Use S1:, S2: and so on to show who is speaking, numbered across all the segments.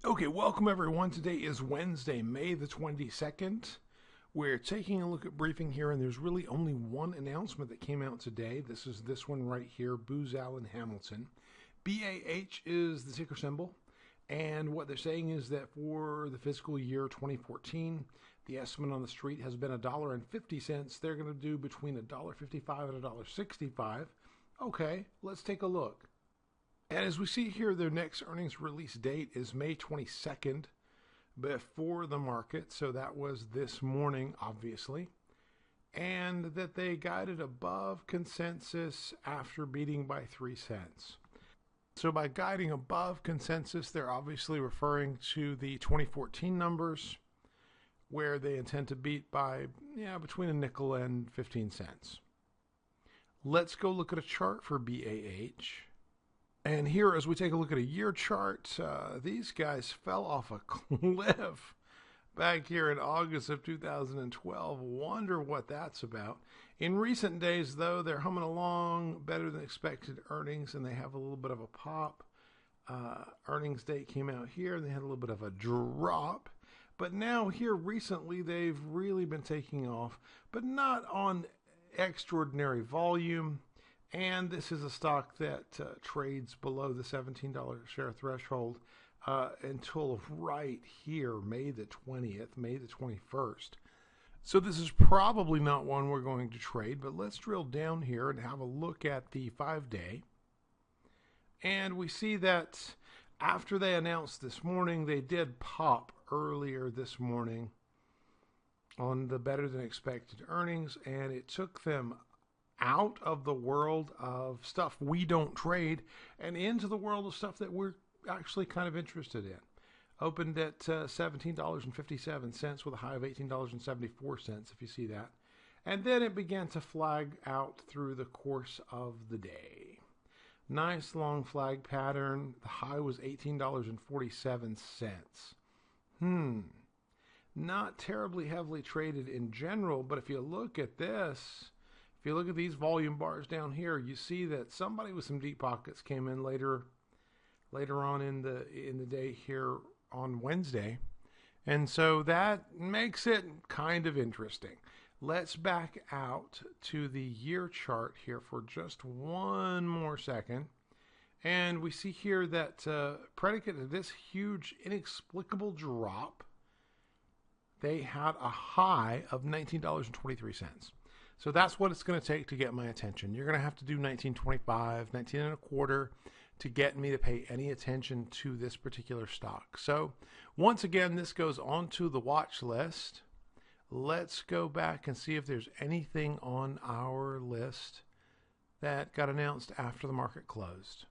S1: Okay, welcome everyone. Today is Wednesday, May the 22nd. We're taking a look at briefing here, and there's really only one announcement that came out today. This is this one right here, Booz Allen Hamilton. BAH is the ticker symbol, and what they're saying is that for the fiscal year 2014, the estimate on the street has been $1.50. They're going to do between $1.55 and $1.65. Okay, let's take a look. And as we see here, their next earnings release date is May 22nd before the market. So that was this morning, obviously. And that they guided above consensus after beating by 3 cents. So by guiding above consensus, they're obviously referring to the 2014 numbers, where they intend to beat by between a nickel and 15 cents. Let's go look at a chart for BAH. And here, as we take a look at a year chart, these guys fell off a cliff back here in August of 2012. Wonder what that's about. In recent days, though, they're humming along, better than expected earnings, and they have a little bit of a pop. Earnings date came out here, and they had a little bit of a drop. But now here recently, they've really been taking off, but not on extraordinary volume. And this is a stock that trades below the $17 share threshold until right here, May the 20th, May the 21st. So this is probably not one we're going to trade, but let's drill down here and have a look at the 5-day. And we see that after they announced this morning, they did pop earlier this morning on the better than expected earnings, and it took them out of the world of stuff we don't trade and into the world of stuff that we're actually kind of interested in. Opened at $17.57 with a high of $18.74, if you see that. And then it began to flag out through the course of the day. Nice long flag pattern. The high was $18.47. Not terribly heavily traded in general, but if you look at this, if you look at these volume bars down here, you see that somebody with some deep pockets came in later on in the day here on Wednesday. And so that makes it kind of interesting. Let's back out to the year chart here for just one more second. And we see here that predicate to this huge inexplicable drop, they had a high of $19.23. So that's what it's going to take to get my attention. You're going to have to do 19.25, 19 and a quarter to get me to pay any attention to this particular stock. So once again, this goes onto the watch list. Let's go back and see if there's anything on our list that got announced after the market closed.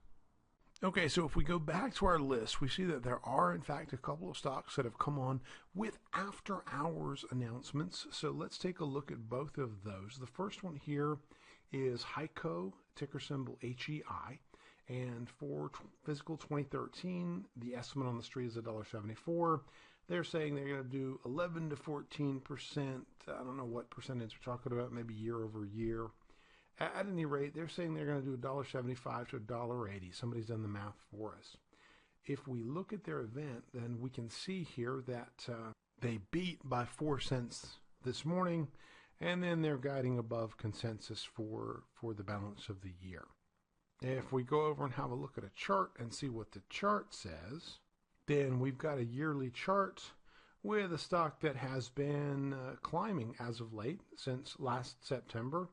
S1: Okay, so if we go back to our list, we see that there are, in fact, a couple of stocks that have come on with after-hours announcements. So let's take a look at both of those. The first one here is HEICO, ticker symbol HEI. And for fiscal 2013, the estimate on the street is $1.74. They're saying they're going to do 11 to 14%. I don't know what percentage we're talking about, maybe year over year. At any rate, they're saying they're going to do $1.75 to $1.80. Somebody's done the math for us. If we look at their event, then we can see here that they beat by 4 cents this morning, and then they're guiding above consensus for the balance of the year. If we go over and have a look at a chart and see what the chart says, then we've got a yearly chart with a stock that has been climbing as of late since last September.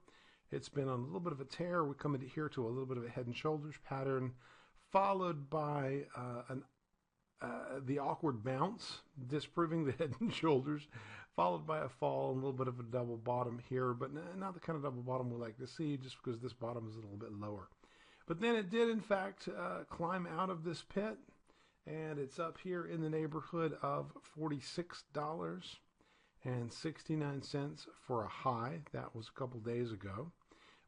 S1: It's been on a little bit of a tear. We come into here to a little bit of a head and shoulders pattern, followed by the awkward bounce, disproving the head and shoulders, followed by a fall and a little bit of a double bottom here, but not the kind of double bottom we like to see, just because this bottom is a little bit lower. But then it did, in fact, climb out of this pit, and it's up here in the neighborhood of $46.69 for a high. That was a couple days ago.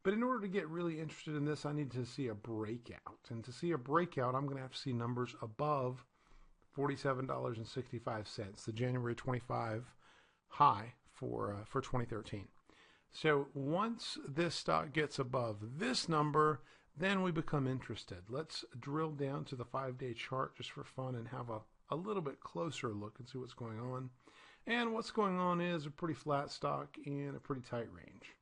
S1: But in order to get really interested in this, I need to see a breakout. And to see a breakout, I'm going to have to see numbers above $47.65, the January 25 high for 2013. So once this stock gets above this number, then we become interested. Let's drill down to the 5-day chart just for fun and have a a little bit closer look and see what's going on. And what's going on is a pretty flat stock in a pretty tight range.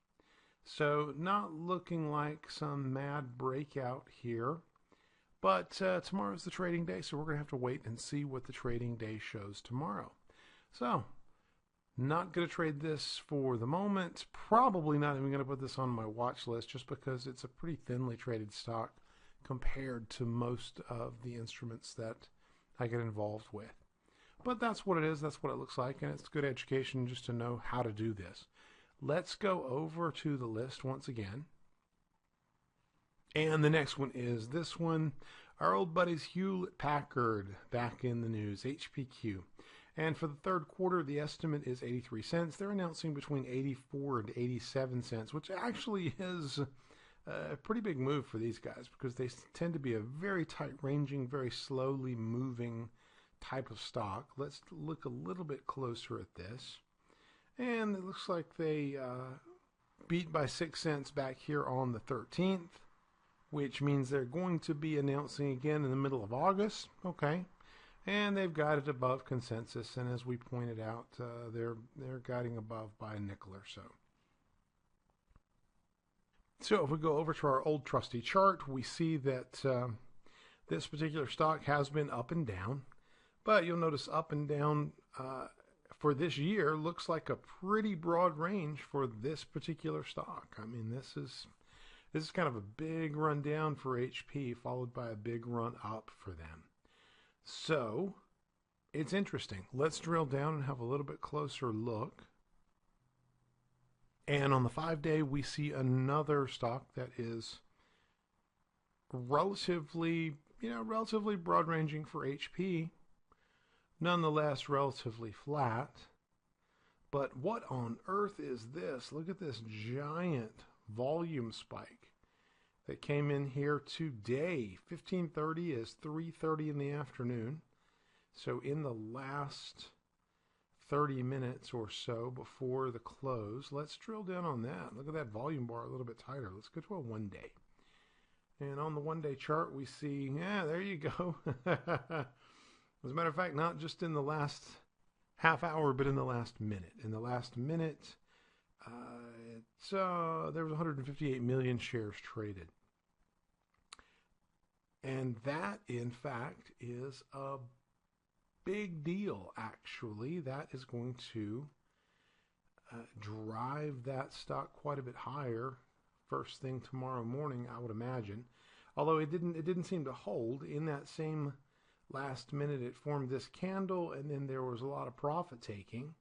S1: So not looking like some mad breakout here. But tomorrow's the trading day, so we're going to have to wait and see what the trading day shows tomorrow. So, not going to trade this for the moment. Probably not even going to put this on my watch list just because it's a pretty thinly traded stock compared to most of the instruments that I get involved with. But that's what it is. That's what it looks like, and it's good education just to know how to do this. Let's go over to the list once again. And the next one is this one. Our old buddies Hewlett Packard back in the news, HPQ. And for the third quarter, the estimate is 83 cents. They're announcing between 84 and 87 cents, which actually is a pretty big move for these guys because they tend to be a very tight ranging, very slowly moving type of stock. Let's look a little bit closer at this. And it looks like they beat by 6 cents back here on the 13th. Which means they're going to be announcing again in the middle of August. Okay. And they've got it above consensus. And as we pointed out, they're guiding above by a nickel or so. So if we go over to our old trusty chart, we see that this particular stock has been up and down. But you'll notice up and down for this year looks like a pretty broad range for this particular stock. I mean, this is kind of a big run down for HP, followed by a big run up for them. So, it's interesting. Let's drill down and have a little bit closer look. And on the 5-day, we see another stock that is relatively broad-ranging for HP. Nonetheless, relatively flat. But what on earth is this? Look at this giant volume spike that came in here today. 15:30 is 3:30 in the afternoon. So in the last 30 minutes or so before the close, let's drill down on that. Look at that volume bar a little bit tighter. Let's go to a 1-day. And on the 1-day chart, we see, yeah, there you go. As a matter of fact, not just in the last half hour, but in the last minute. In the last minute, there was 158 million shares traded. And that, in fact, is a big deal, actually. That is going to drive that stock quite a bit higher first thing tomorrow morning, I would imagine. Although it didn't seem to hold. In that same last minute, it formed this candle, and then there was a lot of profit taking.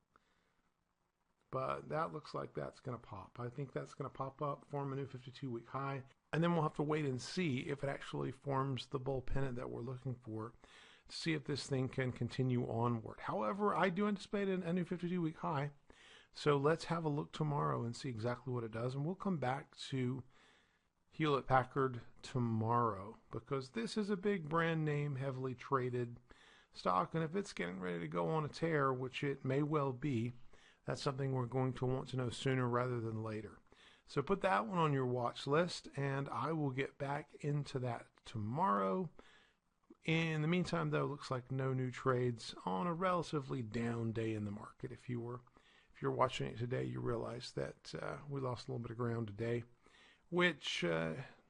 S1: But that looks like that's going to pop. I think that's going to pop up, form a new 52-week high. And then we'll have to wait and see if it actually forms the bull pennant that we're looking for to see if this thing can continue onward. However, I do anticipate a new 52-week high. So let's have a look tomorrow and see exactly what it does. And we'll come back to Hewlett Packard tomorrow because this is a big brand name, heavily traded stock. And if it's getting ready to go on a tear, which it may well be, that's something we're going to want to know sooner rather than later. So put that one on your watch list, and I will get back into that tomorrow. In the meantime, though, looks like no new trades on a relatively down day in the market. If you're watching it today, you realize that we lost a little bit of ground today, which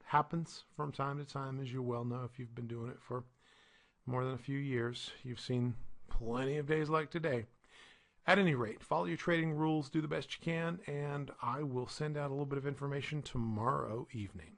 S1: happens from time to time, as you well know. If you've been doing it for more than a few years, you've seen plenty of days like today. At any rate, follow your trading rules, do the best you can, and I will send out a little bit of information tomorrow evening.